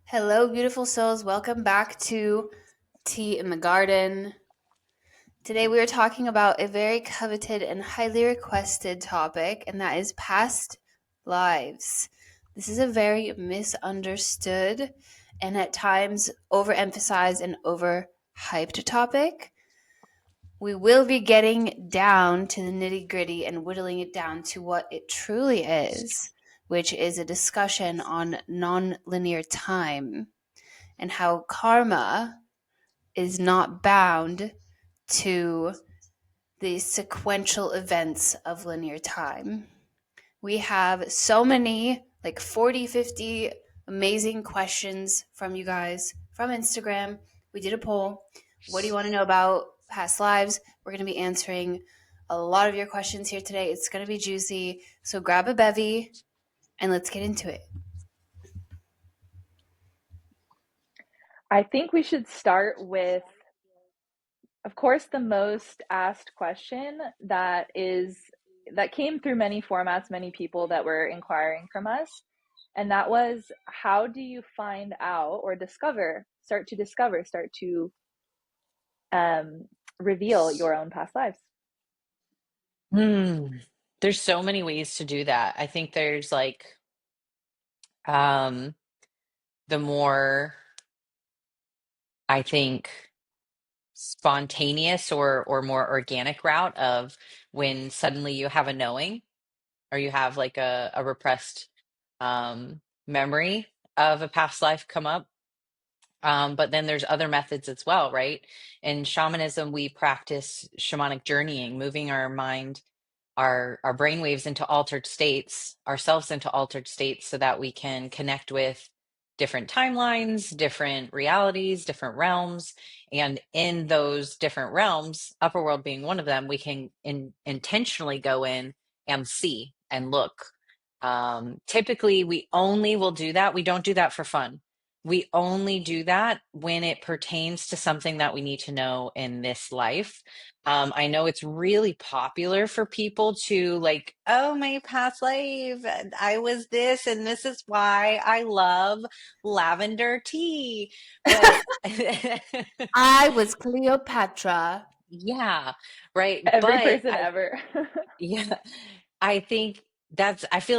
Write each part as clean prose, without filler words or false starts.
Hello, beautiful souls. Welcome back to Tea in the Garden. Today we are talking about a very coveted and highly requested topic, and that is past lives. This is a very misunderstood and at times overemphasized and overhyped topic. We will be getting down to the nitty gritty and whittling it down to what it truly is, which is a discussion on nonlinear time and how karma is not bound to the sequential events of linear time. We have so many, like 40, 50 amazing questions from you guys from Instagram. We did a poll. What do you want to know about past lives? We're going to be answering a lot of your questions here today. It's going to be juicy. So grab a bevy and let's get into it. I think we should start with, of course, the most asked question that came through many formats, many people that were inquiring from us. And that was, how do you find out or start to reveal your own past lives? Hmm. There's so many ways to do that. I think there's um the more I think spontaneous or more organic route of when suddenly you have a knowing or you have like a repressed memory of a past life come up. But then there's other methods as well, right? In shamanism, we practice shamanic journeying, moving our mind, our brainwaves into altered states, ourselves into altered states, so that we can connect with different timelines, different realities, different realms. And in those different realms, upper world being one of them, we can intentionally go in and see and look. Typically, we only will do that. We don't do that for fun. We only do that when it pertains to something that we need to know in this life. I know it's really popular for people to like, oh, my past life, I was this, and this is why I love lavender tea. But I was Cleopatra. yeah, right. Every But person ever. yeah, I feel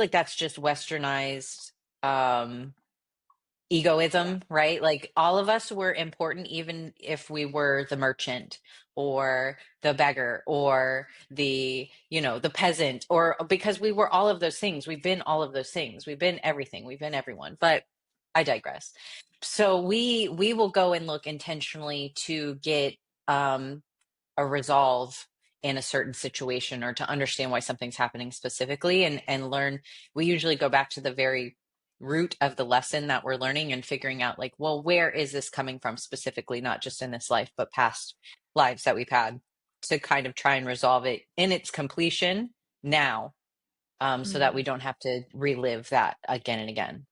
like that's just westernized. Um, Yeah. Egoism, right? Like all of us were important, even if we were the merchant or the beggar or the peasant, or because we were all of those things. We've been all of those things. We've been everything. We've been everyone. But I digress. So we will go and look intentionally to get um a resolve in a certain situation or to understand why something's happening specifically and learn. We usually go back to the very root of the lesson that we're learning and figuring out, like, well, where is this coming from specifically, not just in this life but past lives that we've had, to kind of try and resolve it in its completion now, so that Mm. we don't have to relive that again and again.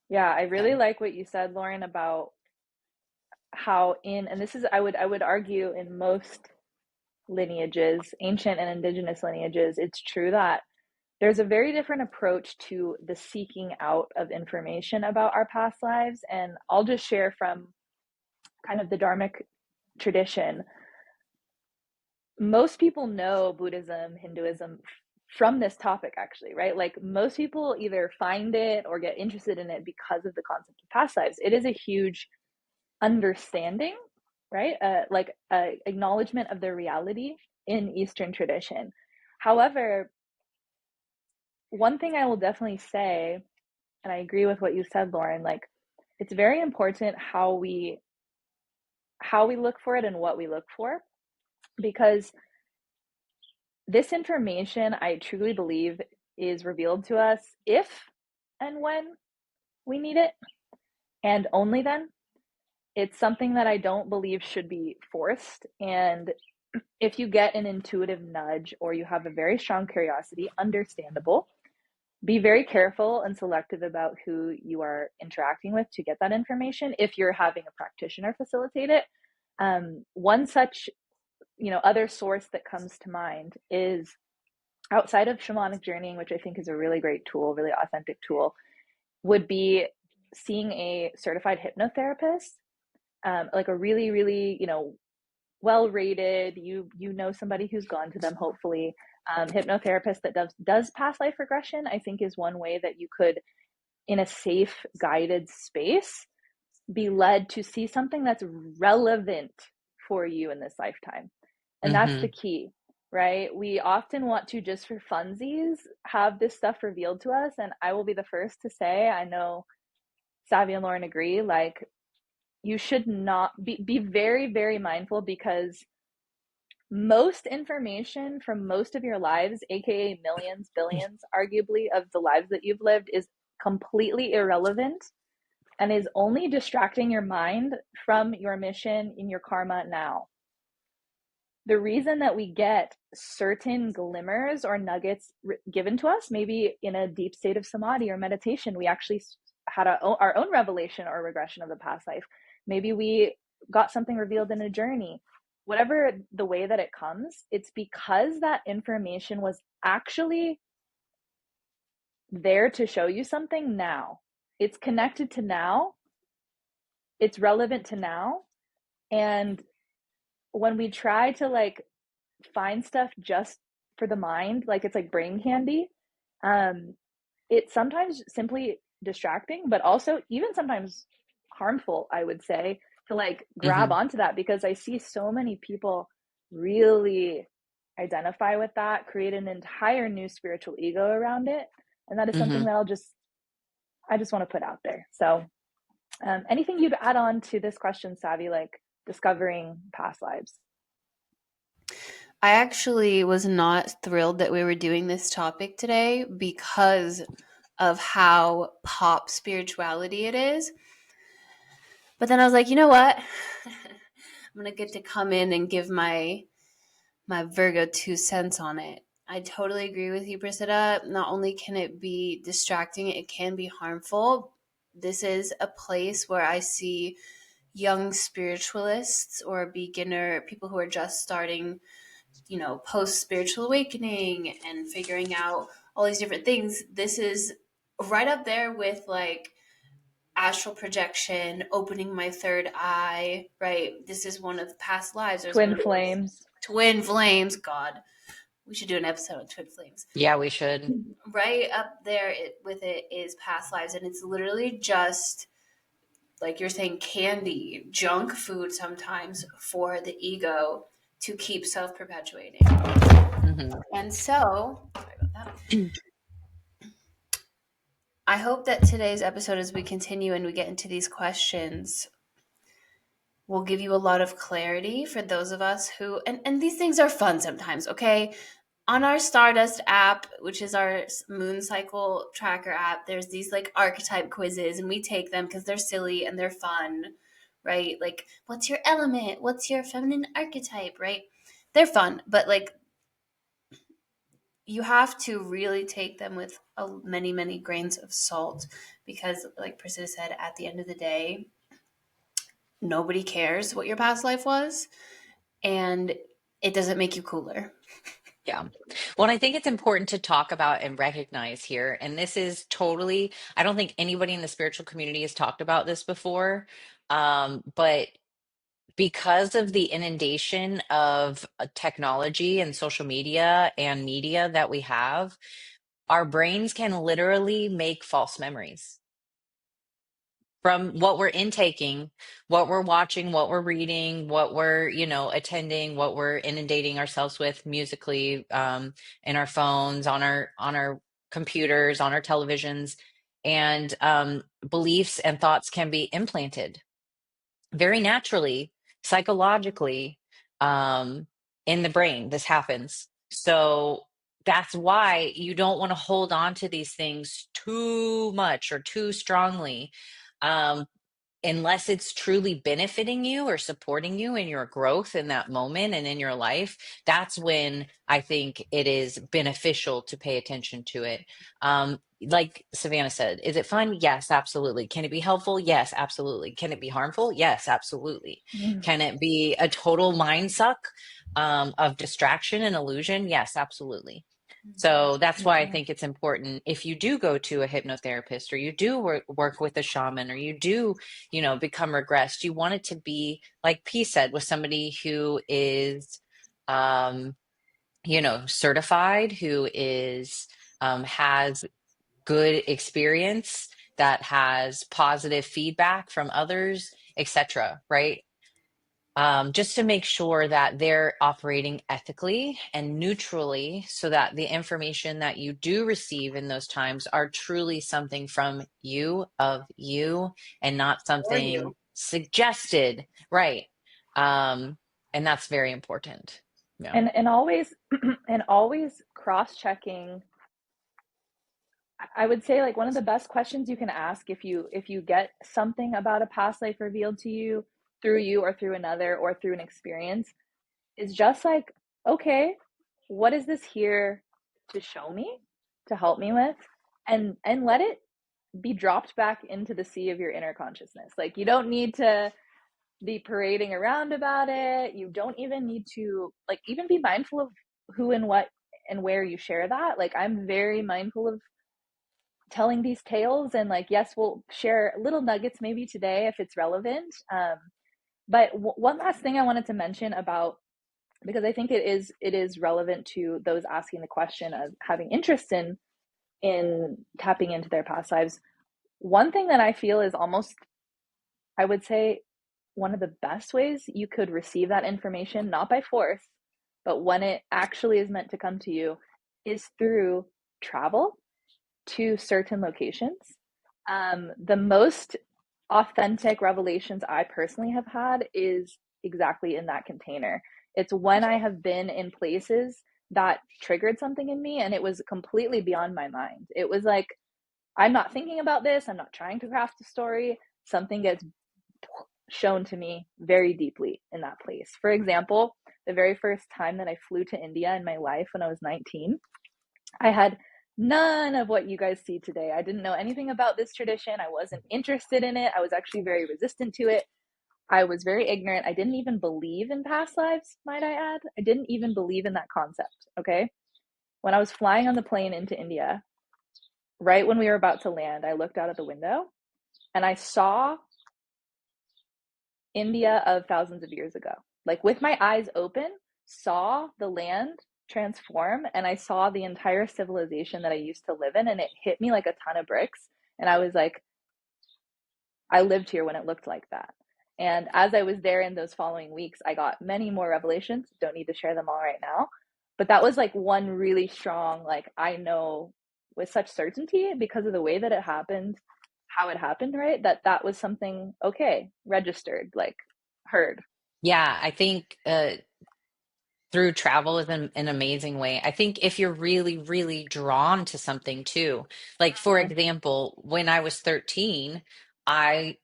Yeah, I Yeah. really like what you said, Lauren, about how and this is, I would argue, in most lineages, ancient and indigenous lineages, it's true that there's a very different approach to the seeking out of information about our past lives. And I'll just share from kind of the Dharmic tradition. Most people know Buddhism, Hinduism from this topic, actually, right? Like most people either find it or get interested in it because of the concept of past lives. It is a huge understanding, right? Like acknowledgement of the reality in Eastern tradition. However, one thing I will definitely say, and I agree with what you said, Lauren, like it's very important how we look for it and what we look for, because this information, I truly believe, is revealed to us if and when we need it, and only then. It's something that I don't believe should be forced. And if you get an intuitive nudge or you have a very strong curiosity, understandable. Be very careful and selective about who you are interacting with to get that information if you're having a practitioner facilitate it. One such, other source that comes to mind is, outside of shamanic journeying, which I think is a really great tool, really authentic tool, would be seeing a certified hypnotherapist, like a really, really, well rated, you know somebody who's gone to them, hopefully, hypnotherapist that does past life regression, I think is one way that you could, in a safe, guided space, be led to see something that's relevant for you in this lifetime. And that's the Hmm. key, right? We often want to, just for funsies, have this stuff revealed to us. And I will be the first to say, I know Savvy and Lauren agree, like, you should not be very, very mindful, because most information from most of your lives, aka millions, billions, arguably, of the lives that you've lived, is completely irrelevant and is only distracting your mind from your mission in your karma now. The reason that we get certain glimmers or nuggets given to us, maybe in a deep state of samadhi or meditation, we actually had our own revelation or regression of the past life. Maybe we got something revealed in a journey. Whatever the way that it comes, it's because that information was actually there to show you something now. It's connected to now. It's relevant to now. And when we try to like find stuff just for the mind, like it's like brain candy, um, it's sometimes simply distracting, but also even sometimes harmful, I would say, to like grab Hmm. onto that, because I see so many people really identify with that, create an entire new spiritual ego around it. And that is something Hmm. that I just want to put out there. So, anything you'd add on to this question, Savvy, like discovering past lives? I actually was not thrilled that we were doing this topic today because of how pop spirituality it is. But then I was like, you know what? I'm going to get to come in and give my Virgo 2 cents on it. I totally agree with you, Priscilla. Not only can it be distracting, it can be harmful. This is a place where I see young spiritualists or beginner people who are just starting, post spiritual awakening and figuring out all these different things. This is right up there with like astral projection, opening my third eye, right? This is one of the past lives. There's one Twin of those flames. twin flames. God, we should do an episode on twin flames. Yeah, we should. Right up there with it is past lives. And it's literally just, like you're saying, candy, junk food sometimes for the ego to keep self perpetuating. Hmm. And so, sorry about that. I hope that today's episode, as we continue and we get into these questions, will give you a lot of clarity for those of us who, and these things are fun sometimes, okay? On our Stardust app, which is our moon cycle tracker app, there's these like archetype quizzes, and we take them because they're silly and they're fun, right? Like, what's your element? What's your feminine archetype, right? They're fun, but like, you have to really take them with many, many grains of salt because, like Priscilla said, at the end of the day, nobody cares what your past life was, and it doesn't make you cooler. Yeah. Well, I think it's important to talk about and recognize here. And this is totally, I don't think anybody in the spiritual community has talked about this before. But because of the inundation of technology and social media and media that we have, our brains can literally make false memories from what we're intaking, what we're watching, what we're reading, what we're, attending, what we're inundating ourselves with musically, in our phones, on our computers, on our televisions, and beliefs and thoughts can be implanted very naturally, psychologically, um, in the brain. This happens. So that's why you don't want to hold on to these things too much or too strongly. Um, Unless it's truly benefiting you or supporting you in your growth in that moment and in your life, that's when I think it is beneficial to pay attention to it. Like Savannah said, is it fun? Yes, absolutely. Can it be helpful? Yes, absolutely. Can it be harmful? Yes, absolutely. Mm. Can it be a total mind suck, of distraction and illusion? Yes, absolutely. So that's why I Mhm. think it's important if you do go to a hypnotherapist or you do work with a shaman or you do, become regressed, you want it to be, like P said, with somebody who is, um, certified, who is, has good experience, that has positive feedback from others, etc. Right? Just to make sure that they're operating ethically and neutrally so that the information that you do receive in those times are truly something from you, of you, and not For something you. suggested. Right. Um, and that's very important. Yeah. And always and always cross-checking. I would say like one of the best questions you can ask if you get something about a past life revealed to you through you or through another or through an experience is just like, okay, what is this here to show me, to help me with? And let it be dropped back into the sea of your inner consciousness. Like you don't need to be parading around about it. You don't even need to like even be mindful of who and what and where you share that. Like I'm very mindful of telling these tales, and like yes, we'll share little nuggets maybe today if it's relevant. But one last thing I wanted to mention about, because I think it is relevant to those asking the question of having interest in tapping into their past lives. One thing that I feel is almost, I would say, one of the best ways you could receive that information, not by force, but when it actually is meant to come to you, is through travel to certain locations. The most authentic revelations I personally have had is exactly in that container. It's when I have been in places that triggered something in me and it was completely beyond my mind. It was like, I'm not thinking about this, I'm not trying to craft a story. Something gets shown to me very deeply in that place. For example, the very first time that I flew to India in my life when I was 19, I had none of what you guys see today. I didn't know anything about this tradition. I wasn't interested in it. I was actually very resistant to it. I was very ignorant. I didn't even believe in past lives, might I add. I didn't even believe in that concept. Okay. When I was flying on the plane into India, right when we were about to land, I looked out of the window and I saw India of thousands of years ago. Like with my eyes open, saw the land transform, and I saw the entire civilization that I used to live in, and it hit me like a ton of bricks. And I was like, I lived here when it looked like that. And as I was there in those following weeks, I got many more revelations. Don't need to share them all right now. But that was like one really strong, like, I know with such certainty because of the way that it happened, how it happened, right? That was something, okay, registered, like heard. Yeah. I think through travel is an amazing way. I think if you're really, really drawn to something too, like for Mm-hmm. example, when I was 13, I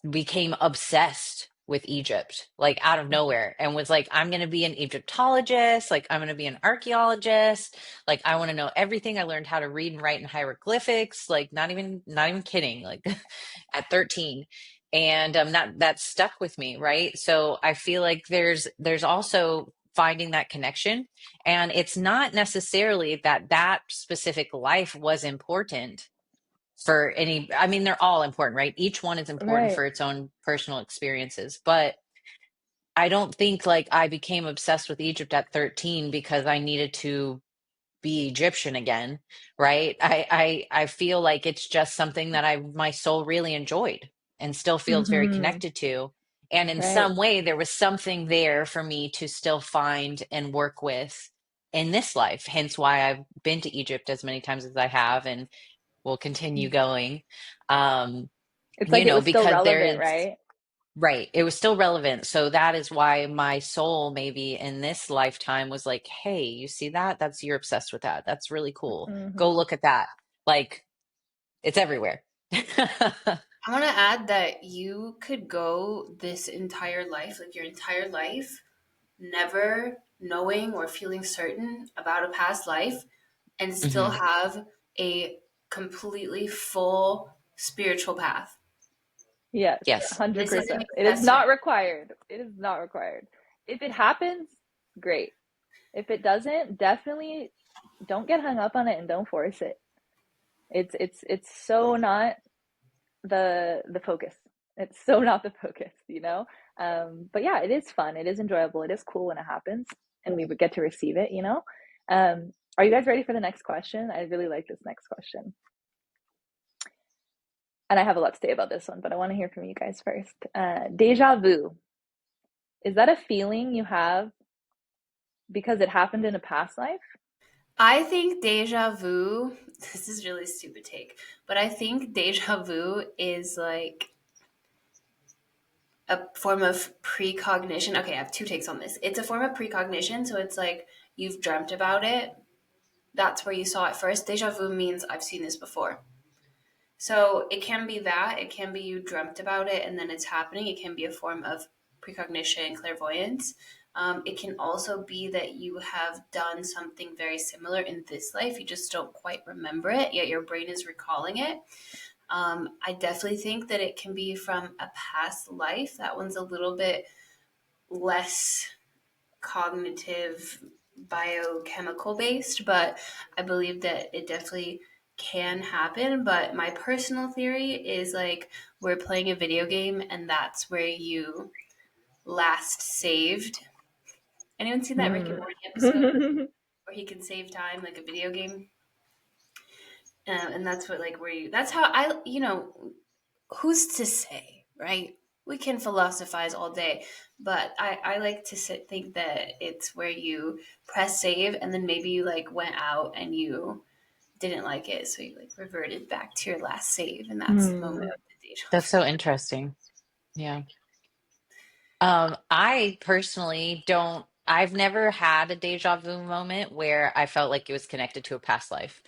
became obsessed with Egypt, like out of nowhere, and was like, I'm going to be an Egyptologist, like I'm going to be an archaeologist, like I want to know everything. I learned how to read and write in hieroglyphics, like not even kidding, like at 13. And that stuck with me, right? So I feel like there's also finding that connection, and it's not necessarily that that specific life was important for any. I mean, they're all important, right? Each one is important Right. for its own personal experiences, but I don't think like I became obsessed with Egypt at 13 because I needed to be Egyptian again, right? I feel like it's just something that I my soul really enjoyed and still feels very Mm-hmm. connected to. And in Right. some way there was something there for me to still find and work with in this life. Hence why I've been to Egypt as many times as I have and will continue going. Um, It's like it was still because relevant, there's right? right, it was still relevant. So that is why my soul, maybe in this lifetime, was like, hey, you see that? That's you're obsessed with that. That's really cool. Go Mm-hmm. look at that. Like, it's everywhere. I want to add that you could go this entire life, like your entire life, never knowing or feeling certain about a past life and still Hmm. have a completely full spiritual path. Yes, Yes. 100%. This isn't It is accessory. not required. It is not required. If it happens, great. If it doesn't, definitely. don't get hung up on it and don't force it. It's so not the focus. It's so not the focus, you know? But yeah, it is fun. It is enjoyable. It is cool when it happens and we would get to receive it, you know? Are you guys ready for the next question? I really like this next question. And I have a lot to say about this one, but I want to hear from you guys first. Deja vu. Is that a feeling you have because it happened in a past life? I think deja vu, this is really stupid take, but I think deja vu is like a form of precognition. Okay, I have two takes on this. It's a form of precognition, so it's like you've dreamt about it. That's where you saw it first. Deja vu means I've seen this before. So it can be that. It can be you dreamt about it and then it's happening. It can be a form of precognition, clairvoyance. It can also be that you have done something very similar in this life. You just don't quite remember it, yet your brain is recalling it. I definitely think that it can be from a past life. That one's a little bit less cognitive, biochemical based, but I believe that it definitely can happen. But my personal theory is like we're playing a video game and that's where you last saved. Anyone seen that Rick and Hmm. Morty episode where he can save time like a video game? And that's what like where you that's how who's to say, right? We can philosophize all day, but I like to think that it's where you press save and then maybe you like went out and you didn't like it, so you like reverted back to your last save, and that's the moment Hmm. of the deja That's vu. so interesting. Yeah. I personally don't, I've never had a deja vu moment where I felt like it was connected to a past life.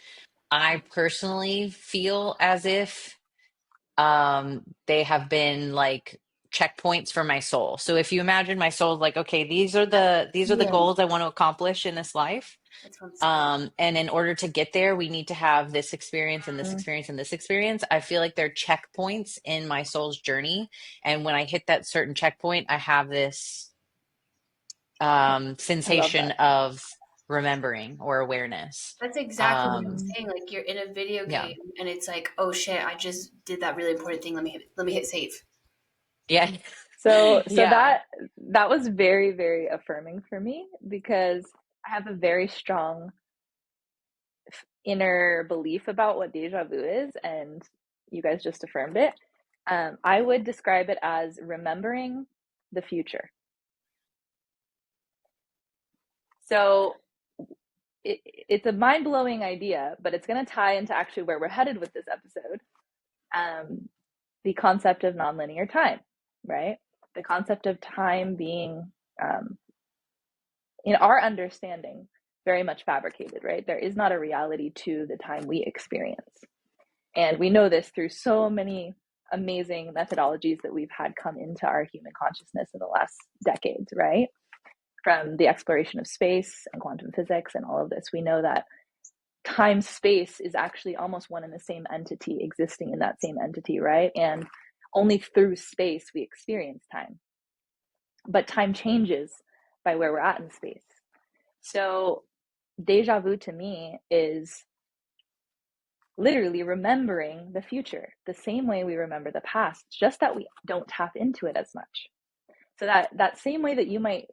I personally feel as if they have been like checkpoints for my soul. So if you imagine my soul is like, okay, these are the Yeah, goals I want to accomplish in this life. that sounds good. And in order to get there, we need to have this experience and this Hmm. experience and this experience. I feel like they're checkpoints in my soul's journey. And when I hit that certain checkpoint, I have this I love sensation that. of remembering or awareness. That's exactly what I'm Um, Hmm. saying. Like you're in a video yeah. game and it's like, oh shit, I just did that really important thing. Let me hit save. Yeah. So Yeah. that was very, very affirming for me because I have a very strong inner belief about what deja vu is, and you guys just affirmed it. I would describe it as remembering the future. So it's a mind blowing idea, but it's going to tie into actually where we're headed with this episode. Um, the concept of nonlinear time, right? The concept of time being, um, in our understanding, very much fabricated, right? There is not a reality to the time we experience. And we know this through so many amazing methodologies that we've had come into our human consciousness in the last decades, right? From the exploration of space and quantum physics and all of this, we know that time space is actually almost one and the same entity existing in that same entity, right? And only through space we experience time. But time changes by where we're at in space. So deja vu to me is literally remembering the future the same way we remember the past, just that we don't tap into it as much. So that same way that you might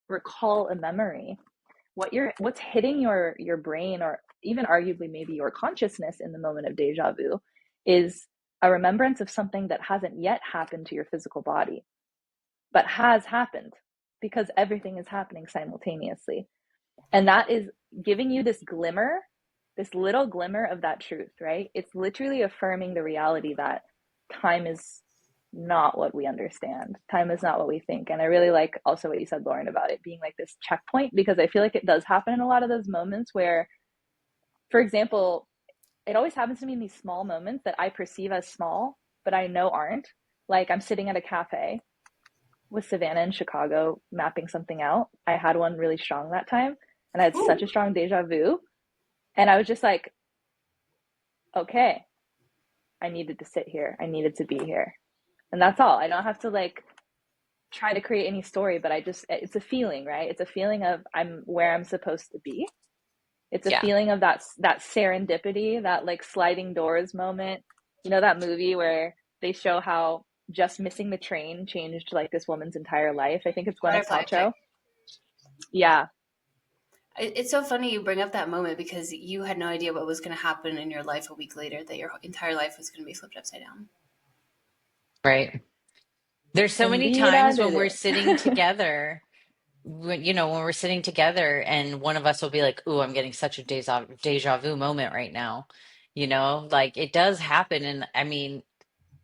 recall a memory, what's hitting your brain, or even arguably maybe your consciousness in the moment of deja vu, is a remembrance of something that hasn't yet happened to your physical body, but has happened because everything is happening simultaneously. And that is giving you this glimmer, this little glimmer of that truth, right? It's literally affirming the reality that time is not what we understand. Time is not what we think. And I really like also what you said, Lauren, about it being like this checkpoint, because I feel like it does happen in a lot of those moments where, for example, it always happens to me in these small moments that I perceive as small, but I know aren't. Like I'm sitting at a cafe with Savannah in Chicago mapping something out. I had one really strong that time, and I had such a Ooh. strong deja vu. And I was just like, okay, I needed to sit here. I needed to be here. And that's all. I don't have to like try to create any story, but it's a feeling, right? It's a feeling of I'm where I'm supposed to be. It's a Yeah. feeling of that serendipity, that like sliding doors moment. You know that movie where they show how just missing the train changed like this woman's entire life? I think it's Gwyneth Butterfly effect. Paltrow. Yeah. It's so funny you bring up that moment because you had no idea what was going to happen in your life a week later, that your entire life was going to be flipped upside down. Right. There's so many Indeed, I times when we're didn't. sitting together, when we're sitting together and one of us will be like, "Ooh, I'm getting such a deja vu moment right now." Like it does happen. And I mean,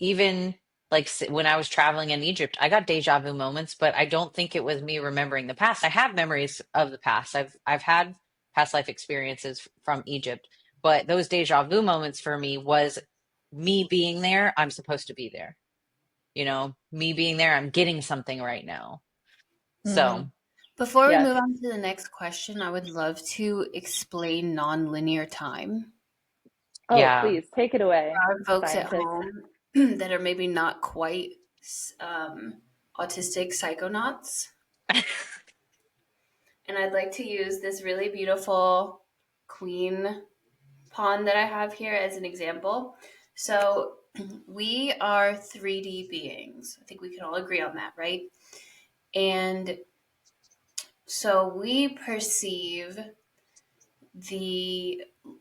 even like when I was traveling in Egypt, I got deja vu moments, but I don't think it was me remembering the past. I have memories of the past. I've had past life experiences from Egypt, but those deja vu moments for me was me being there. I'm supposed to be there. Me being there, I'm getting something right now. Mm, So, Before we yes. move on to the next question, I would love to explain nonlinear time. Oh, yeah. please take it away, For our folks at scientist. home that are maybe not quite um, autistic psychonauts, and I'd like to use this really beautiful queen pawn that I have here as an example. So we are 3D beings. I think we can all agree on that, right? And so we perceive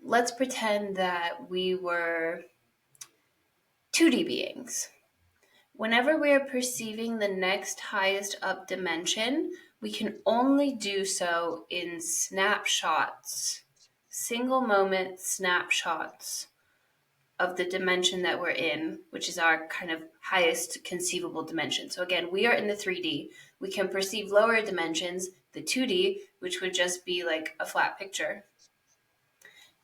let's pretend that we were 2D beings. Whenever we are perceiving the next highest up dimension, we can only do so in snapshots, single moment snapshots of the dimension that we're in, which is our kind of highest conceivable dimension. So again, we are in the 3D. We can perceive lower dimensions, the 2D, which would just be like a flat picture,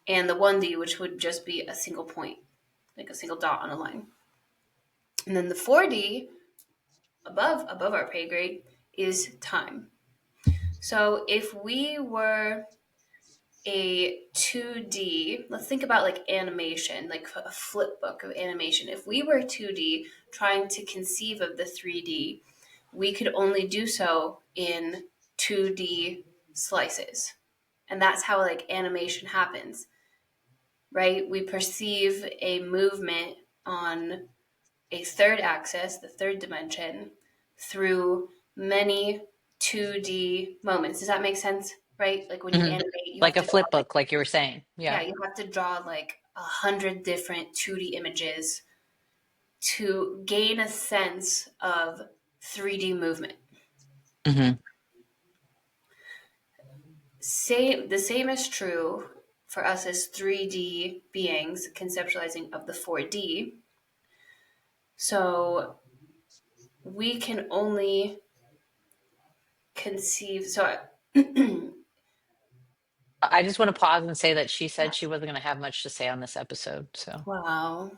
and the 1D, which would just be a single point, like a single dot on a line. And then the 4D, above our pay grade, is time. So if we were a 2D, let's think about like animation, like a flip book of animation. If we were 2D trying to conceive of the 3D, we could only do so in 2D slices. And that's how like animation happens, right? We perceive a movement on a third axis, the third dimension, through many 2D moments. Does that make sense? Right? Like when you hmm animate, you have Like a to draw flip book, like you were saying. yeah, Yeah. you have to draw like 100 different 2D images to gain a sense of 3D movement. hmm The same is true for us as 3D beings conceptualizing of the 4D. So we can only conceive. So I just want to pause and say that she said she wasn't going to have much to say on this episode. So, wow.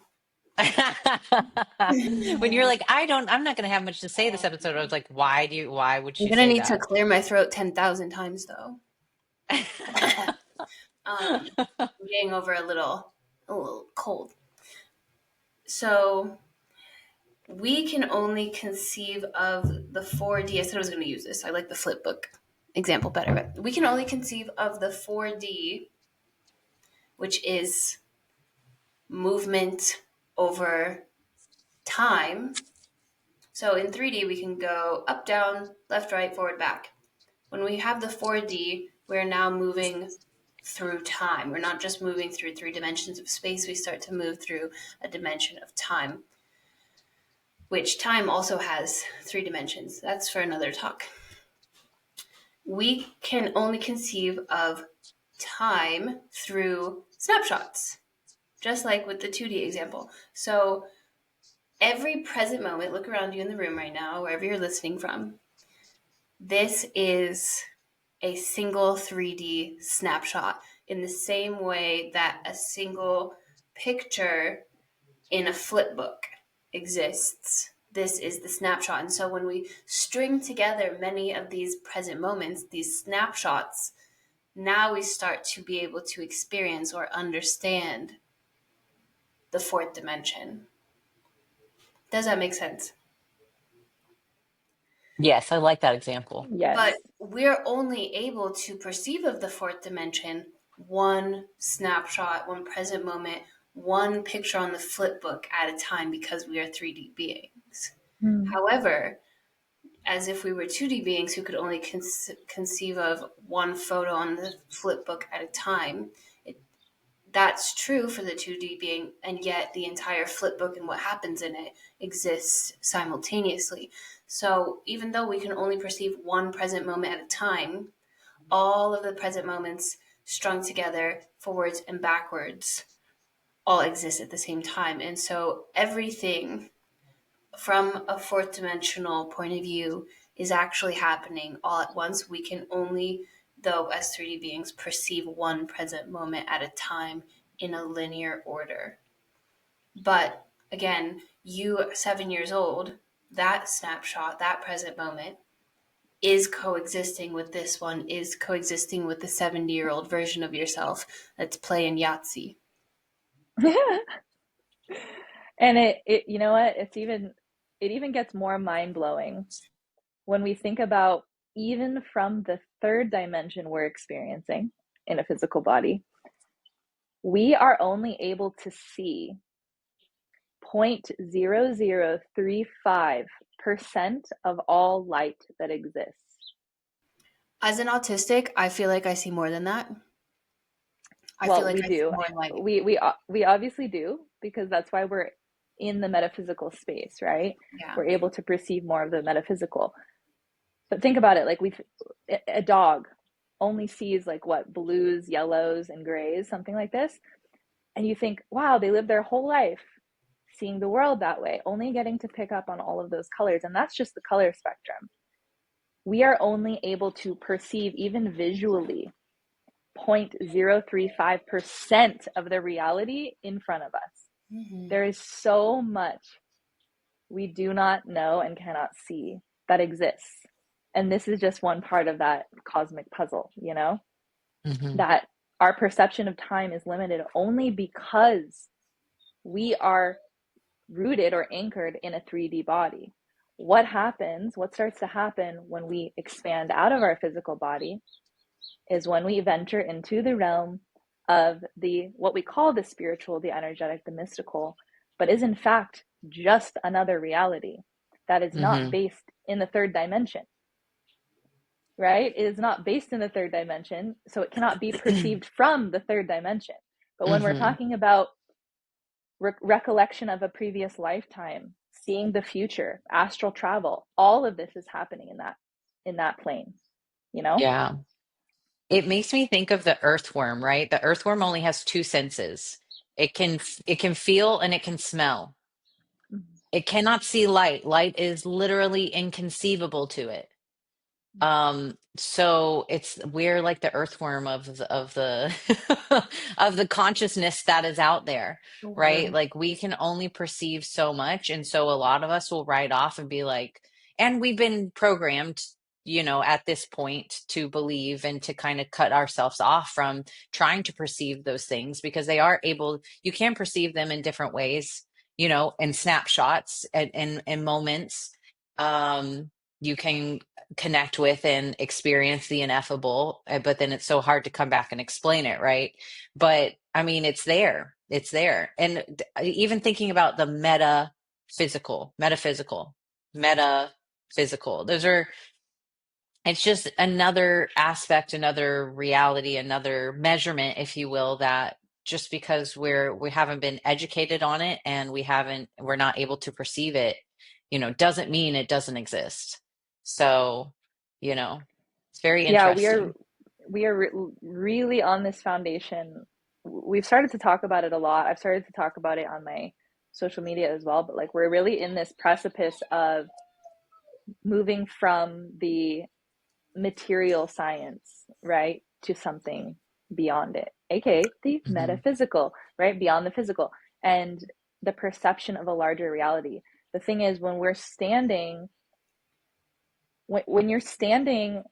when you're I'm like, I'm not going to have much to say this episode, I was like, why would she gonna say need to that? clear my throat 10,000 times though. I'm getting over a little cold. So we can only conceive of the 4D. I said I was going to use this. I like the flip book example better, but we can only conceive of the 4D, which is movement over time. So in 3D, we can go up, down, left, right, forward, back. When we have the 4D, we're now moving through time. We're not just moving through 3 dimensions of space, we start to move through a dimension of time, which time also has 3 dimensions. That's for another talk. We can only conceive of time through snapshots, just like with the 2D example. So every present moment, look around you in the room right now, wherever you're listening from, this is a single 3D snapshot in the same way that a single picture in a flip book exists. This is the snapshot. And so when we string together many of these present moments, these snapshots, now we start to be able to experience or understand the fourth dimension. Does that make sense? Yes, I like that example. Yes. But we're only able to perceive of the fourth dimension one snapshot, one present moment, one picture on the flip book at a time because we are 3D beings. Mm. However, as if we were 2D beings who could only conceive of one photo on the flip book at a time, that's true for the 2D being, and yet the entire flip book and what happens in it exists simultaneously. So even though we can only perceive one present moment at a time, all of the present moments strung together, forwards and backwards, all exist at the same time. And so everything from a fourth dimensional point of view is actually happening all at once. We can only, though, as 3D beings, perceive one present moment at a time in a linear order. But again, you 7 years old, that snapshot, that present moment is coexisting with this one, is coexisting with the 70-year-old version of yourself that's playing Yahtzee. And it you know what, it even gets more mind-blowing when we think about, even from the third dimension we're experiencing in a physical body, we are only able to see 0.0035% of all light that exists. As an autistic, I feel like I see more than that. I feel Well, like we I see do. more light. We obviously do, because that's why we're in the metaphysical space, right? Yeah. We're able to perceive more of the metaphysical. But think about it, like a dog only sees like what, blues, yellows, and grays, something like this. And you think, wow, they live their whole life seeing the world that way, only getting to pick up on all of those colors. And that's just the color spectrum. We are only able to perceive, even visually, 0.035% of the reality in front of us. Mm-hmm. There is so much we do not know and cannot see that exists. And this is just one part of that cosmic puzzle, you know, that our perception of time is limited only because we are rooted or anchored in a 3D body. What starts to happen when we expand out of our physical body is when we venture into the realm of what we call the spiritual, the energetic, the mystical, but is in fact just another reality that is not Mm-hmm. based in the third dimension, right? It is not based in the third dimension, so it cannot be perceived from the third dimension. But when we're Mm-hmm. talking about recollection of a previous lifetime, seeing the future, astral travel, all of this is happening in that plane, you know? Yeah. It makes me think of the earthworm, right? The earthworm only has two senses. It can feel and it can smell. It cannot see light. Light is literally inconceivable to it. So we're like the earthworm of the of the consciousness that is out there, right? Sure. Like we can only perceive so much, and so a lot of us will write off and be like, and we've been programmed, at this point to believe and to kind of cut ourselves off from trying to perceive those things because you can perceive them in different ways, in snapshots and moments. You can connect with and experience the ineffable, but then it's so hard to come back and explain it, right? But I mean, it's there. And even thinking about the metaphysical, it's just another aspect, another reality, another measurement, if you will, that just because we haven't been educated on it and we're not able to perceive it, doesn't mean it doesn't exist. So, it's very Yeah, interesting. really on this foundation. We've started to talk about it a lot. I've started to talk about it on my social media as well, but like we're really in this precipice of moving from the material science, right, to something beyond it, aka the Hmm. metaphysical, right, beyond the physical, and the perception of a larger reality. The thing is, when you're standing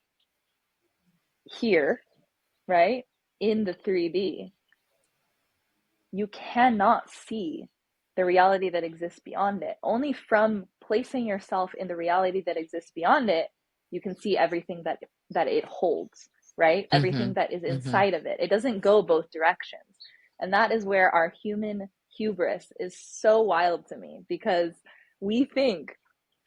here, right, in the 3D, you cannot see the reality that exists beyond it. Only from placing yourself in the reality that exists beyond it, you can see everything that it holds, right? Mm-hmm. Everything that is Mm-hmm. inside of it. It doesn't go both directions. And that is where our human hubris is so wild to me, because we think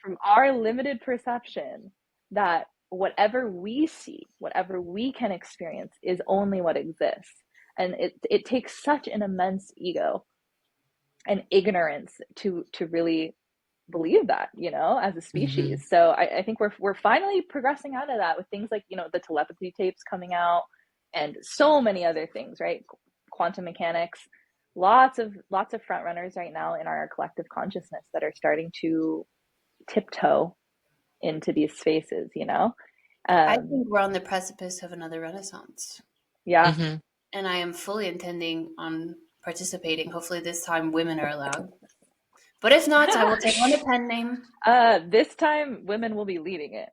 from our limited perception that whatever we see, whatever we can experience is only what exists. And it takes such an immense ego and ignorance to really believe that, as a Mm-hmm. species. So I think we're finally progressing out of that with things like, the telepathy tapes coming out and so many other things, right? Quantum mechanics, lots of front runners right now in our collective consciousness that are starting to tiptoe into these spaces. I um think we're on the precipice of another renaissance, yeah. Mm-hmm. and I am fully intending on participating. Hopefully, this time women are allowed. But if not, I will take on a pen name. This time women will be leading it.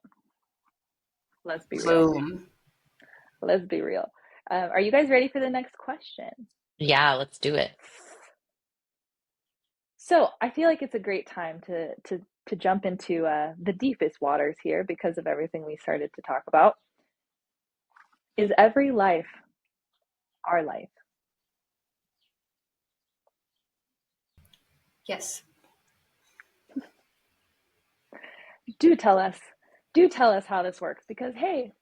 Let's be real. Boom. Let's be real. Are you guys ready for the next question? Yeah, let's do it. So I feel like it's a great time to jump into the deepest waters here because of everything we started to talk about. Is every life our life? Yes. Do tell us. Do tell us how this works, because hey,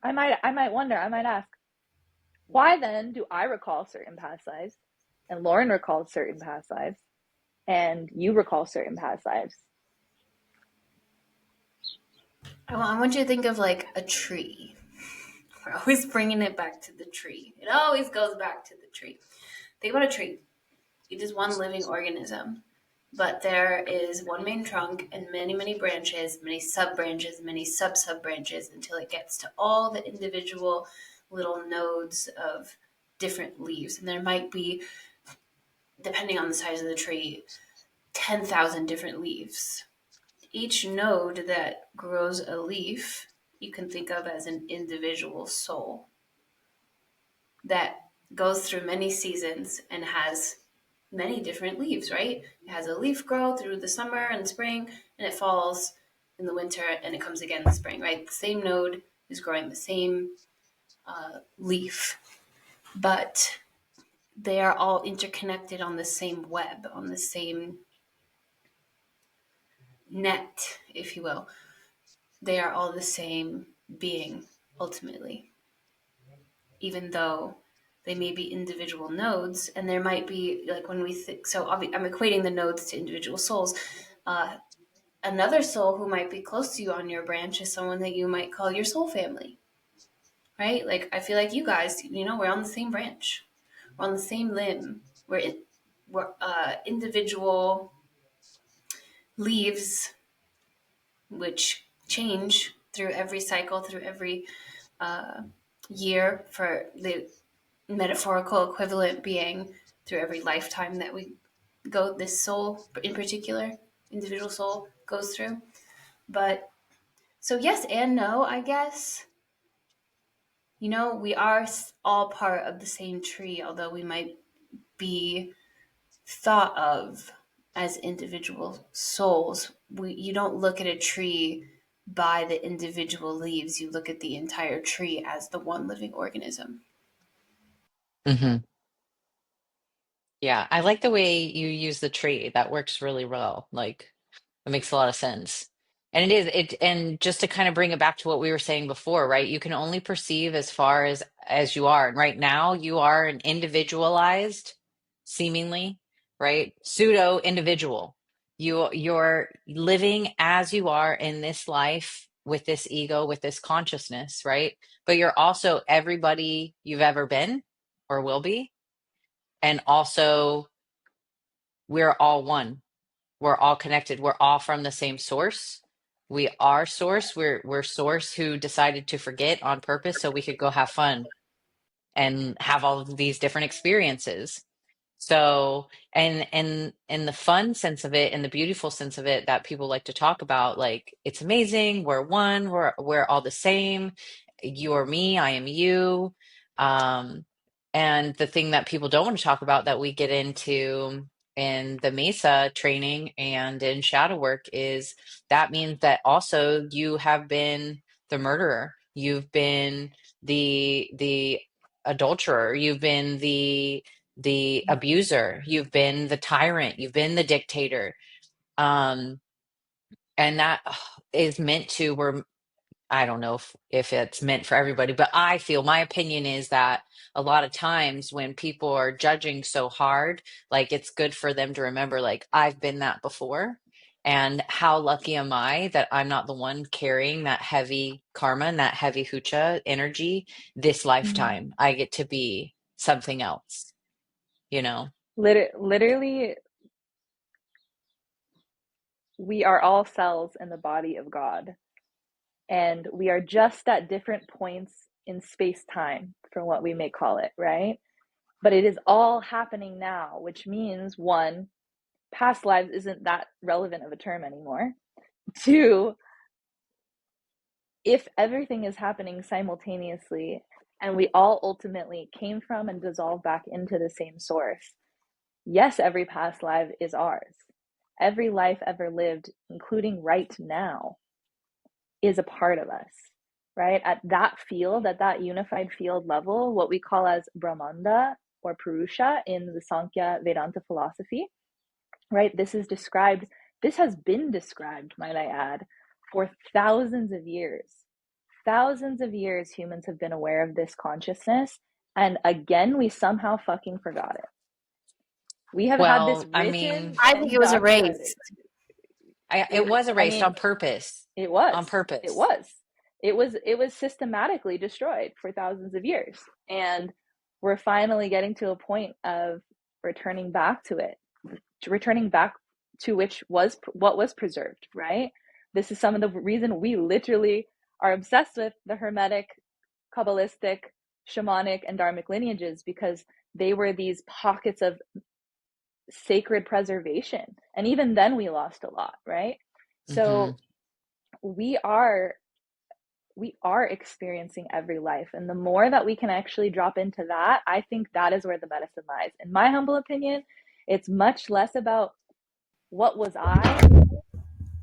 I might wonder. I might ask, why then do I recall certain past lives, and Lauren recalls certain past lives, and you recall certain past lives? I want you to think of like a tree. We're always bringing it back to the tree. It always goes back to the tree. Think about a tree. It is one living organism, but there is one main trunk and many, many branches, many sub branches, many sub branches until it gets to all the individual little nodes of different leaves. And there might be, depending on the size of the tree, 10,000 different leaves. Each node that grows a leaf you can think of as an individual soul that goes through many seasons and has many different leaves, right? It has a leaf grow through the summer and spring, and it falls in the winter, and it comes again in the spring, right? The same node is growing the same leaf, but they are all interconnected on the same web, on the same net, if you will. They are all the same being, ultimately, even though they may be individual nodes, and there might be like when we think. So I'm equating the nodes to individual souls. Uh, Another soul who might be close to you on your branch is someone that you might call your soul family, right? Like I feel like you guys, we're on the same branch, we're on the same limb, we're individual leaves which change through every cycle, through every uh, year, for the metaphorical equivalent being through every lifetime that we go, this soul in particular, individual soul goes through. But so yes and no, I guess. We are all part of the same tree, although we might be thought of as individual souls. You don't look at a tree by the individual leaves, you look at the entire tree as the one living organism. Mm-hmm. Yeah, I like the way you use the tree. That works really well. Like, it makes a lot of sense. And and just to kind of bring it back to what we were saying before, right? You can only perceive as far as you are. And right now, you are an individualized, seemingly, right? Pseudo individual. You're living as you are in this life with this ego, with this consciousness, right? But you're also everybody you've ever been or will be. And also, we're all one. We're all connected. We're all from the same source. We are source. We're source who decided to forget on purpose so we could go have fun and have all of these different experiences. So, and the fun sense of it and the beautiful sense of it that people like to talk about, like it's amazing. We're one. We're all the same. You are me. I am you. Um, and the thing that people don't want to talk about that we get into in the Mesa training and in shadow work is that means that also you have been the murderer you've been the adulterer, you've been the abuser, you've been the tyrant, you've been the dictator. Um, and that is meant to, we're I don't know if it's meant for everybody, but I feel my opinion is that a lot of times when people are judging so hard, like it's good for them to remember, like, I've been that before. And how lucky am I that I'm not the one carrying that heavy karma and that heavy hucha energy this Mhm. lifetime. I get to be something else, you know? Literally, we are all cells in the body of God, and we are just at different points in space time, from what we may call it, right? But it is all happening now, which means one, past lives isn't that relevant of a term anymore. Two, if everything is happening simultaneously and we all ultimately came from and dissolved back into the same source, yes, every past life is ours. Every life ever lived, including right now, is a part of us, right? At that field, at that unified field level, what we call as Brahmanda or Purusha in the Sankhya Vedanta philosophy, right? This has been described, might I add, for thousands of years. Thousands of years, humans have been aware of this consciousness. And again, we somehow fucking forgot it. We have had this Well, I mean, written I think and it was documented. erased. it was I erased mean, on purpose. it was. On It purpose. was. It was systematically destroyed for thousands of years. And we're finally getting to a point of returning back to it, returning back to which was what was preserved, right? This is some of the reason we literally are obsessed with the Hermetic, Kabbalistic, shamanic, and Dharmic lineages, because they were these pockets of sacred preservation. And even then we lost a lot, right? Hmm. So we are we are experiencing every life, and the more that we can actually drop into that, I think that is where the medicine lies. In my humble opinion, it's much less about what was I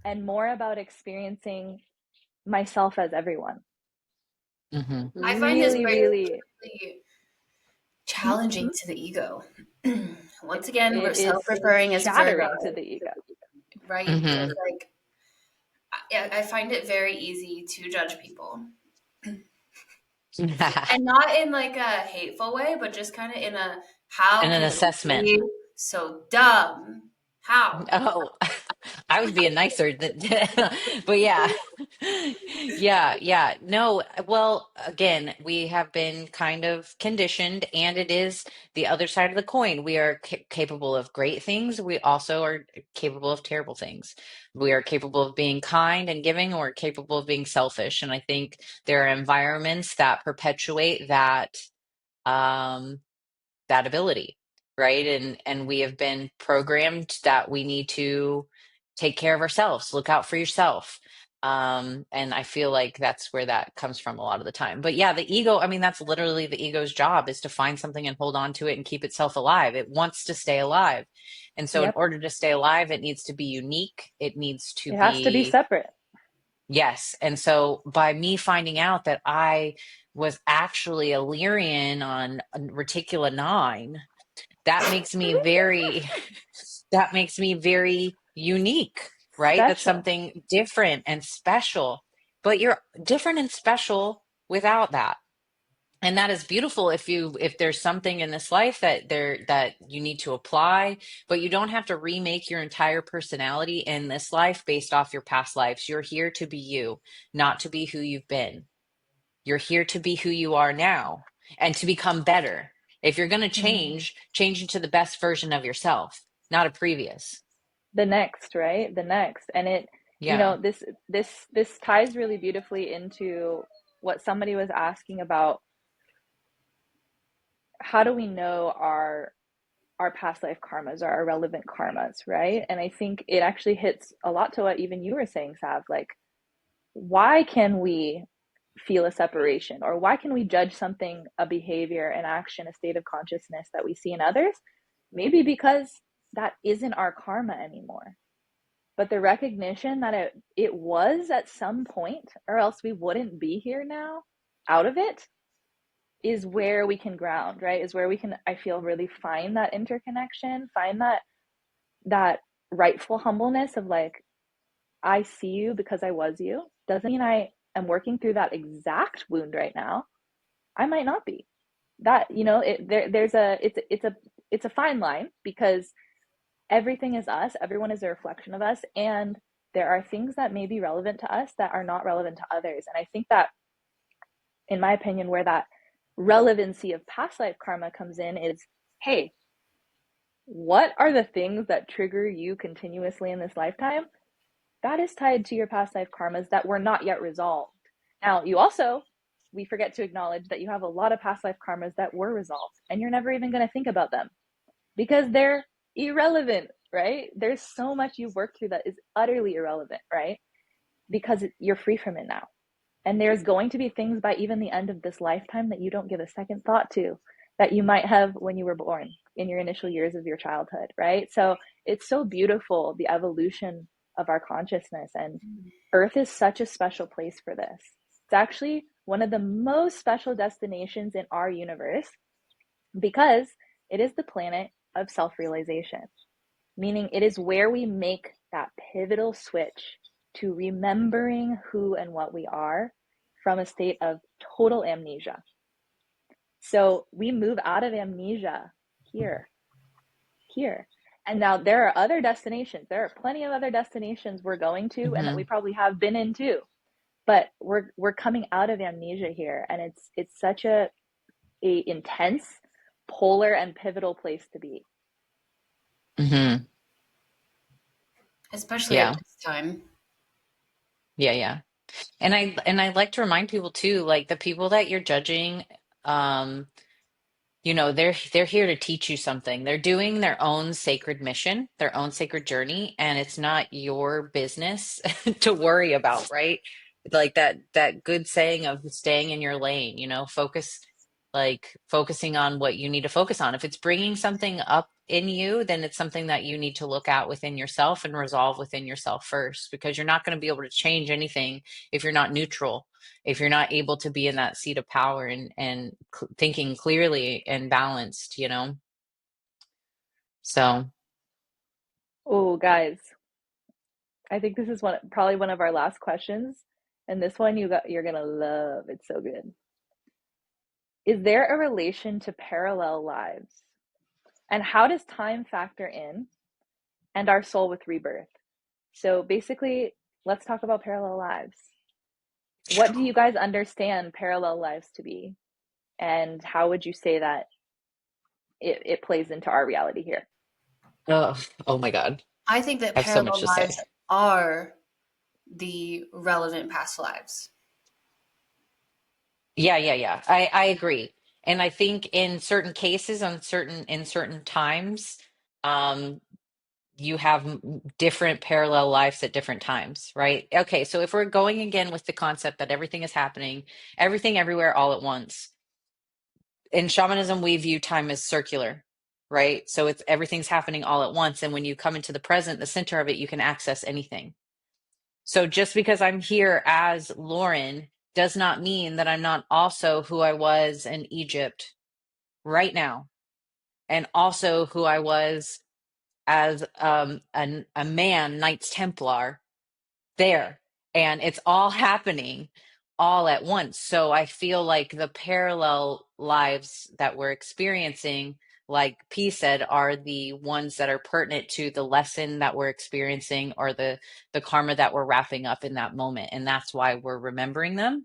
and more about experiencing myself as everyone. Hmm. I find this Really, very, really, really challenging to the ego. Once again, we're it's self-referring as Virgo, shattering to the ego. right? Because Hmm. like I find it very easy to judge people, and not in like a hateful way, but just kind of in a how And an can you assessment. be so dumb? How? Oh, I was being nicer than, but yeah. Yeah, yeah. No, well, again, we have been kind of conditioned, and it is the other side of the coin. We are capable of great things. We also are capable of terrible things. We are capable of being kind and giving, or capable of being selfish. And I think there are environments that perpetuate um, that ability, right? And we have been programmed that we need to take care of ourselves, look out for yourself. And I feel like that's where that comes from a lot of the time. But yeah, the ego, I mean, that's literally the ego's job, is to find something and hold on to it and keep itself alive. It wants to stay alive. And so in Yep. order to stay alive, it needs to be unique. It needs to It has to be be, separate. yes. And so by me finding out that I was actually a Lyrian on Reticula 9, that makes me very that makes me very unique, right? That's Special. something different and special. But you're different and special without that. And that is beautiful if there's something in this life that you need to apply, but you don't have to remake your entire personality in this life based off your past lives. You're here to be you, not to be who you've been. You're here to be who you are now and to become better. If you're going to Mm-hmm. change into the best version of yourself, not a previous. The next, right? The next. And it, Yeah. this ties really beautifully into what somebody was asking about. How do we know our past life karmas or our relevant karmas, right? And I think it actually hits a lot to what even you were saying, Sav. Like, why can we feel a separation, or why can we judge something, a behavior, an action, a state of consciousness that we see in others? Maybe because that isn't our karma anymore. but the recognition that it was at some point, or else we wouldn't be here now out of it, is where we can ground, right? Is where we can, I feel, really find that interconnection, find that rightful humbleness of like, I see you because I was you. Doesn't mean I am working through that exact wound right now. I might not be. That, you know, it's a fine line, because everything is us, everyone is a reflection of us, and there are things that may be relevant to us that are not relevant to others. And I think that, in my opinion, where that relevancy of past life karma comes in is, hey, what are the things that trigger you continuously in this lifetime? That is tied to your past life karmas that were not yet resolved. Now, we forget to acknowledge that you have a lot of past life karmas that were resolved, and you're never even going to think about them because they're irrelevant, right? There's so much you've worked through that is utterly irrelevant, right? Because you're free from it now. And there's going to be things by even the end of this lifetime that you don't give a second thought to, that you might have when you were born in your initial years of your childhood, right? So it's so beautiful, the evolution of our consciousness. And Earth is such a special place for this. It's actually one of the most special destinations in our universe because it is the planet of self-realization, meaning it is where we make that pivotal switch to remembering who and what we are from a state of total amnesia. So we move out of amnesia here. And now there are other destinations. There are plenty of other destinations we're going to and that we probably have been in too. But we're coming out of amnesia here, and it's such a intense, polar and pivotal place to be. Mm-hmm. Especially at Yeah. this time. Yeah, yeah. And I like to remind people too, like the people that you're judging, um, they're here to teach you something. They're doing their own sacred mission, their own sacred journey, and it's not your business to worry about, right? Like that good saying of staying in your lane, focusing on what you need to focus on. If it's bringing something up in you, then it's something that you need to look at within yourself and resolve within yourself first, because you're not going to be able to change anything if you're not neutral, if you're not able to be in that seat of power and thinking clearly and balanced, so Oh, guys, I think this is probably one of our last questions, and this one you're gonna love. It's so good. Is there a relation to parallel lives? And how does time factor in, and our soul with rebirth? So basically, let's talk about parallel lives. What do you guys understand parallel lives to be? And how would you say that it plays into our reality here? oh my God, I think that I have so much parallel to say. lives are the relevant past lives. Yeah, yeah, yeah. I agree. And I think in certain cases, in certain times, um, you have different parallel lives at different times, right? Okay, so if we're going again with the concept that everything is happening, everything everywhere all at once. In shamanism, we view time as circular, right? So it's everything's happening all at once. And when you come into the present, the center of it, you can access anything. So just because I'm here as Lauren does not mean that I'm not also who I was in Egypt right now, and also who I was as a man, Knights Templar there. And it's all happening all at once. So I feel like the parallel lives that we're experiencing, like P said, are the ones that are pertinent to the lesson that we're experiencing, or the karma that we're wrapping up in that moment. And that's why we're remembering them,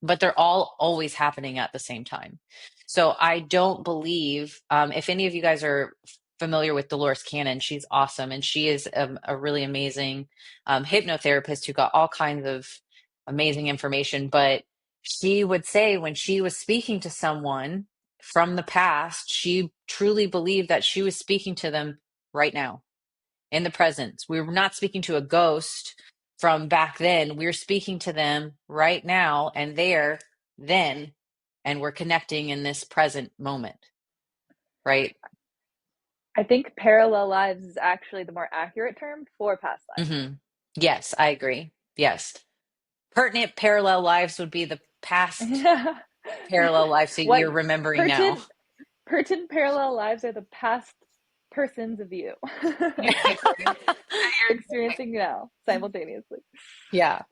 but they're all always happening at the same time. So I don't believe, if any of you guys are familiar with Dolores Cannon, she's awesome. And she is a really amazing hypnotherapist who got all kinds of amazing information. But she would say when she was speaking to someone from the past, she truly believed that she was speaking to them right now in the present. We were not speaking to a ghost from back then. We're speaking to them right now and there, then, and we're connecting in this present moment, right? I think parallel lives is actually the more accurate term for past Hmm. Yes, I agree. Yes. Pertinent parallel lives would be the past lives. parallel life, so What you're remembering now. pertinent parallel lives are the past persons of you that you're experiencing now simultaneously. Yeah.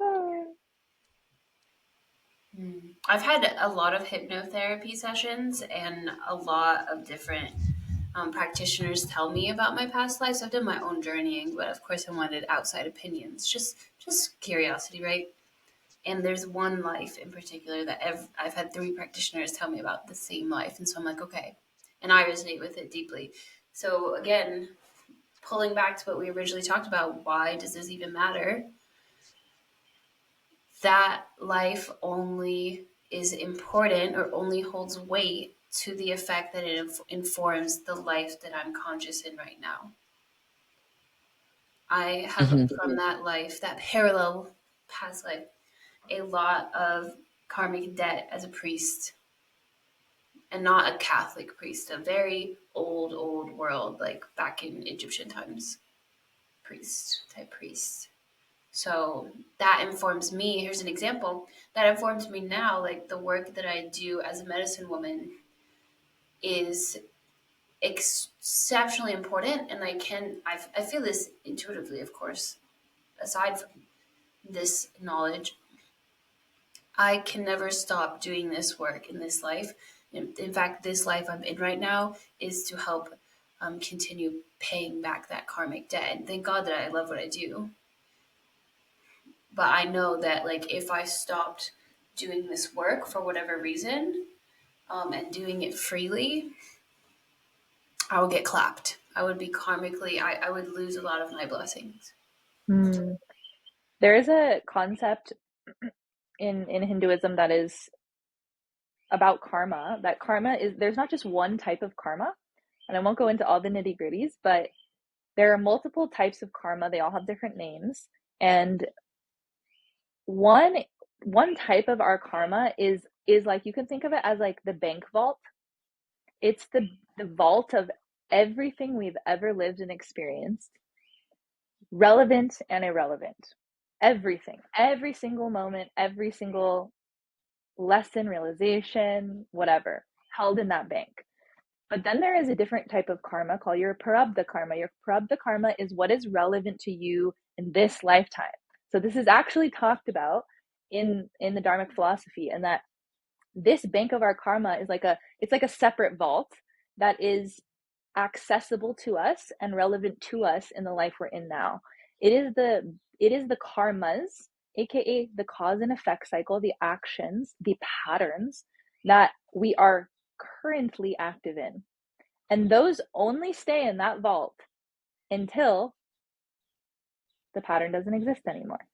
I've had a lot of hypnotherapy sessions and a lot of different practitioners tell me about my past lives. I've done my own journeying, but of course I wanted outside opinions, just curiosity, right? And there's one life in particular that I've had three practitioners tell me about the same life, and so I'm like, okay, and I resonate with it deeply. So again, pulling back to what we originally talked about, why does this even matter? That life only is important or only holds weight to the effect that it informs the life that I'm conscious in right now. I have Hmm. from that life, that parallel past life, a lot of karmic debt as a priest, and not a Catholic priest, a very old world, like back in Egyptian times, priest. So that informs me. Here's an example that informs me now. Like the work that I do as a medicine woman is exceptionally important, and I feel this intuitively, of course. Aside from this knowledge, I can never stop doing this work in this life. In fact, this life I'm in right now is to help continue paying back that karmic debt. And thank God that I love what I do. But I know that like if I stopped doing this work for whatever reason and doing it freely, I would get clapped. I would be karmically, I would lose a lot of my blessings. Hmm. There is a concept in Hinduism that is about karma. That karma is there's not just one type of karma, and I won't go into all the nitty gritties, but there are multiple types of karma. They all have different names, and one one type of our karma is like you can think of it as like the bank vault. It's the vault of everything we've ever lived and experienced, relevant and irrelevant. Everything, every single moment, every single lesson, realization, whatever, held in that bank. But then there is a different type of karma called your prarabdha karma. Your prarabdha karma is what is relevant to you in this lifetime. So this is actually talked about in the Dharmic philosophy, and that this bank of our karma is like a separate vault that is accessible to us and relevant to us in the life we're in now. It is the karmas, aka the cause and effect cycle, the actions, the patterns that we are currently active in. And those only stay in that vault until the pattern doesn't exist anymore.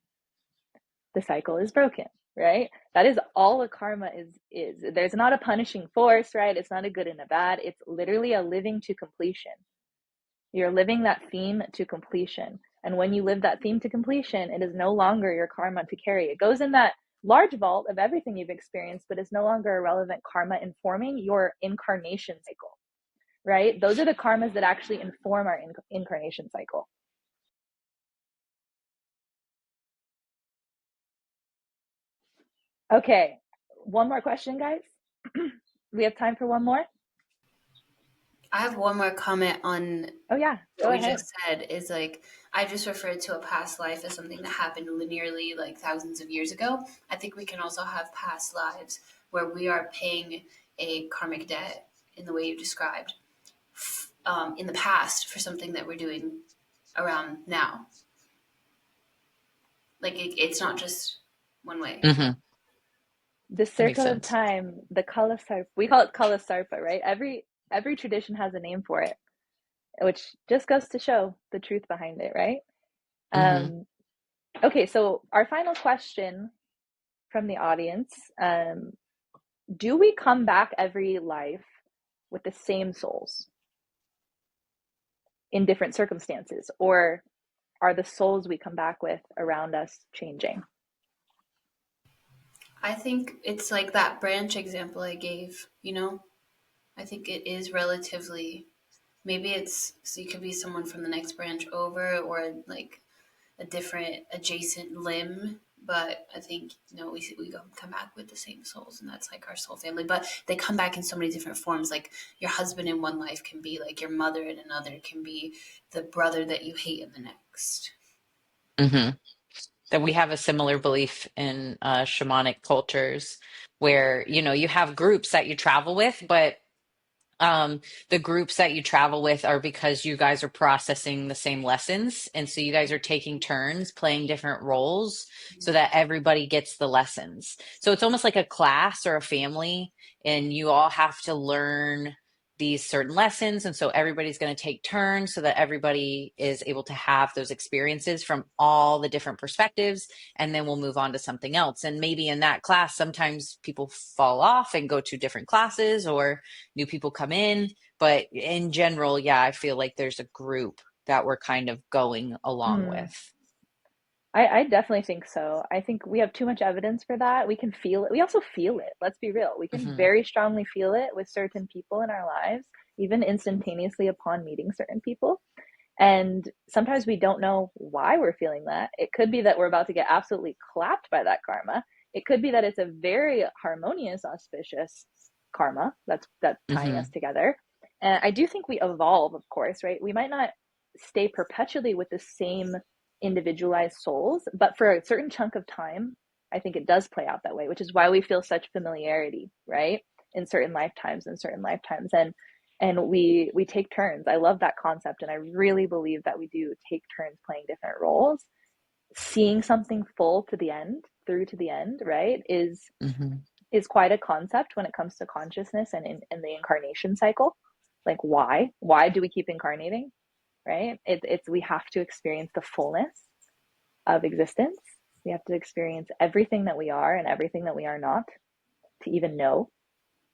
The cycle is broken, right? That is all a karma is. There's not a punishing force, right? It's not a good and a bad. It's literally a living to completion. You're living that theme to completion. And when you live that theme to completion, it is no longer your karma to carry. It goes in that large vault of everything you've experienced, but it's no longer a relevant karma informing your incarnation cycle, right? Those are the karmas that actually inform our incarnation cycle. Okay, one more question, guys. We have time for one more? I have one more comment on Oh, yeah, what go we ahead. just said is like I just referred to a past life as something that happened linearly like thousands of years ago. I think we can also have past lives where we are paying a karmic debt in the way you described in the past for something that we're doing around now. Like it's not just one way. Hmm. The That makes circle of sense. time, the Kala Sarpa, we call it Kala Sarpa, right? Every tradition has a name for it, which just goes to show the truth behind it, right? Hmm. Um, okay, so our final question from the audience, do we come back every life with the same souls in different circumstances, or are the souls we come back with around us changing? I think it's like that branch example I gave, you know? I think it is relatively Maybe it's so you could be someone from the next branch over, or like a different adjacent limb. But I think we come back with the same souls, and that's like our soul family. But they come back in so many different forms. Like your husband in one life can be like your mother in another, can be the brother that you hate in the next. Hmm. That we have a similar belief in shamanic cultures where, you have groups that you travel with, but um, the groups that you travel with are because you guys are processing the same lessons. And so you guys are taking turns playing different roles so that everybody gets the lessons. So it's almost like a class or a family, and you all have to learn these certain lessons. And so everybody's going to take turns so that everybody is able to have those experiences from all the different perspectives. And then we'll move on to something else. And maybe in that class, sometimes people fall off and go to different classes, or new people come in. But in general, yeah, I feel like there's a group that we're kind of going along Mm. with. I definitely think so. I think we have too much evidence for that. We can feel it. We also feel it. Let's be real. We can Hmm. very strongly feel it with certain people in our lives, even instantaneously upon meeting certain people. And sometimes we don't know why we're feeling that. It could be that we're about to get absolutely clapped by that karma. It could be that it's a very harmonious, auspicious karma that's tying us Hmm. together. And I do think we evolve, of course, right? We might not stay perpetually with the same individualized souls, but for a certain chunk of time, I think it does play out that way, which is why we feel such familiarity, right? In certain lifetimes and certain lifetimes. And we take turns. I love that concept, and I really believe that we do take turns playing different roles. Seeing something full to the end, through to the end, right, Hmm. is quite a concept when it comes to consciousness and in the incarnation cycle. Like why do we keep incarnating, right? It's we have to experience the fullness of existence. We have to experience everything that we are and everything that we are not to even know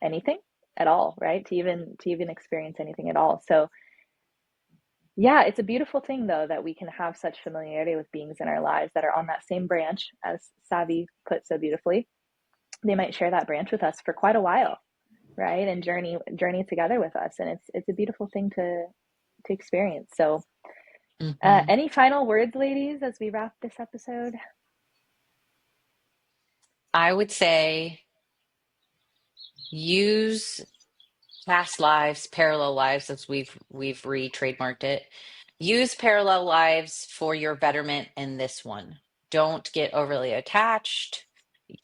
anything at all, right? To even experience anything at all. So yeah, it's a beautiful thing though that we can have such familiarity with beings in our lives that are on that same branch, as Savi put so beautifully. They might share that branch with us for quite a while, right? And journey together with us, and it's a beautiful thing to experience. So, Hmm. any final words, ladies, as we wrap this episode? I would say use past lives, parallel lives, as we've re-trademarked it. Use parallel lives for your betterment in this one. Don't get overly attached.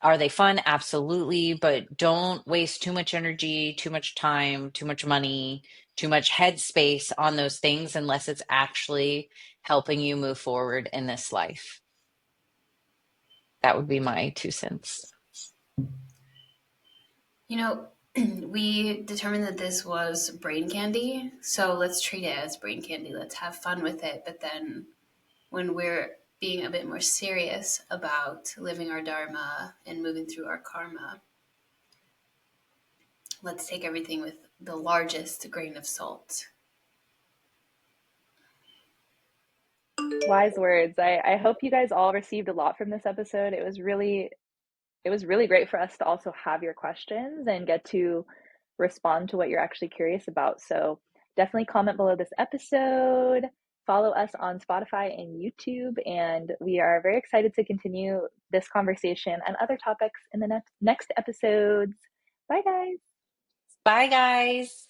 Are they fun? Absolutely. But don't waste too much energy, too much time, too much money, too much headspace on those things unless it's actually helping you move forward in this life. That would be my 2 cents. You know, we determined that this was brain candy, so let's treat it as brain candy. Let's have fun with it. But then when we're being a bit more serious about living our dharma and moving through our karma, let's take everything with the largest grain of salt. Wise words. I hope you guys all received a lot from this episode. It was really great for us to also have your questions and get to respond to what you're actually curious about. So definitely comment below this episode. Follow us on Spotify and YouTube, and we are very excited to continue this conversation and other topics in the next episodes. Bye, guys. Bye, guys.